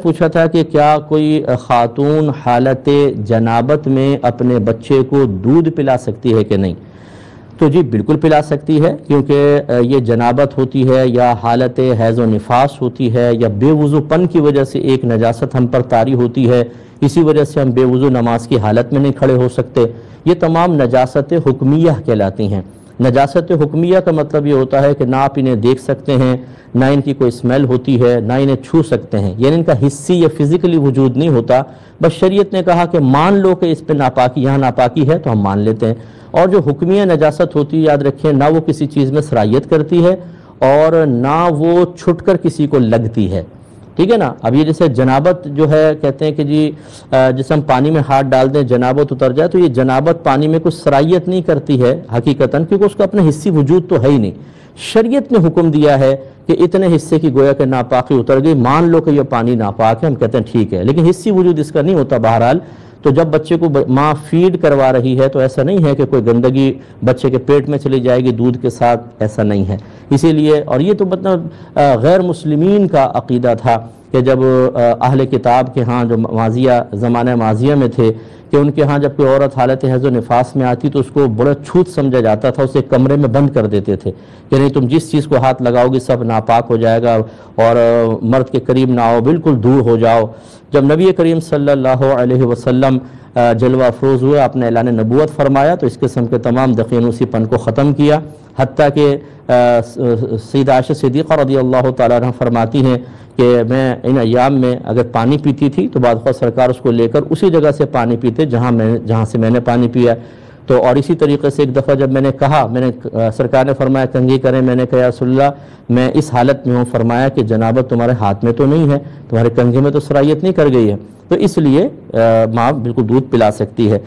پوچھا تھا کہ کیا کوئی خاتون حالت جنابت میں اپنے بچے کو دودھ پلا سکتی ہے کہ نہیں؟ تو جی بالکل پلا سکتی ہے، کیونکہ یہ جنابت ہوتی ہے یا حالت حیض و نفاس ہوتی ہے یا بے وضو پن کی وجہ سے ایک نجاست ہم پر طاری ہوتی ہے، اسی وجہ سے ہم بے وضو نماز کی حالت میں نہیں کھڑے ہو سکتے، یہ تمام نجاست حکمیہ کہلاتی ہیں۔ نجاست حکمیہ کا مطلب یہ ہوتا ہے کہ نہ آپ انہیں دیکھ سکتے ہیں، نہ ان کی کوئی اسمیل ہوتی ہے، نہ انہیں چھو سکتے ہیں، یعنی ان کا حصی یا فزیکلی وجود نہیں ہوتا، بس شریعت نے کہا کہ مان لو کہ اس پہ ناپاکی، یہاں ناپاکی ہے تو ہم مان لیتے ہیں۔ اور جو حکمیہ نجاست ہوتی ہے، یاد رکھیں، نہ وہ کسی چیز میں صلاحیت کرتی ہے اور نہ وہ چھٹ کر کسی کو لگتی ہے، ٹھیک ہے نا۔ اب یہ جیسے جنابت جو ہے، کہتے ہیں کہ جی جیسے ہم پانی میں ہاتھ ڈال دیں جنابت اتر جائے، تو یہ جنابت پانی میں کچھ صلاحیت نہیں کرتی ہے حقیقتاً، کیونکہ اس کا اپنا حصی وجود تو ہے ہی نہیں۔ شریعت نے حکم دیا ہے کہ اتنے حصے کی گویا کہ ناپاکی اتر گئی، مان لو کہ یہ پانی ناپاک ہے، ہم کہتے ہیں ٹھیک ہے، لیکن حصی وجود اس کا نہیں ہوتا بہرحال۔ تو جب بچے کو ماں فیڈ کروا رہی ہے تو ایسا نہیں ہے کہ کوئی گندگی بچے کے پیٹ میں چلی جائے گی دودھ کے ساتھ، ایسا نہیں ہے۔ اسی لیے، اور یہ تو مطلب غیر مسلمین کا عقیدہ تھا کہ جب اہل کتاب کے ہاں جو ماضیہ زمانہ ماضیہ میں تھے، کہ ان کے ہاں جب کوئی عورت حالت حیض و نفاس میں آتی تو اس کو بڑا چھوت سمجھا جاتا تھا، اسے کمرے میں بند کر دیتے تھے کہ نہیں تم جس چیز کو ہاتھ لگاؤ گی سب ناپاک ہو جائے گا، اور مرد کے قریب نہ آؤ، بالکل دور ہو جاؤ۔ جب نبی کریم صلی اللہ علیہ وسلم جلوہ افروز ہوئے، آپ نے اعلان نبوت فرمایا تو اس قسم کے تمام دقیانوسی پن کو ختم کیا، حتیٰ کہ سیدہ عائشہ صدیقہ رضی اللہ تعالیٰ عنہ فرماتی ہیں کہ میں ان ایام میں اگر پانی پیتی تھی تو بعد خود سرکار اس کو لے کر اسی جگہ سے پانی پیتے جہاں سے میں نے پانی پیا۔ تو اور اسی طریقے سے ایک دفعہ جب میں نے کہا، سرکار نے فرمایا کنگھی کریں، میں نے کہا یا رسول اللہ میں اس حالت میں ہوں، فرمایا کہ جنابت تمہارے ہاتھ میں تو نہیں ہے، تمہارے کنگھے میں تو صلاحیت نہیں کر گئی ہے، تو اس لیے ماں بالکل دودھ پلا سکتی ہے۔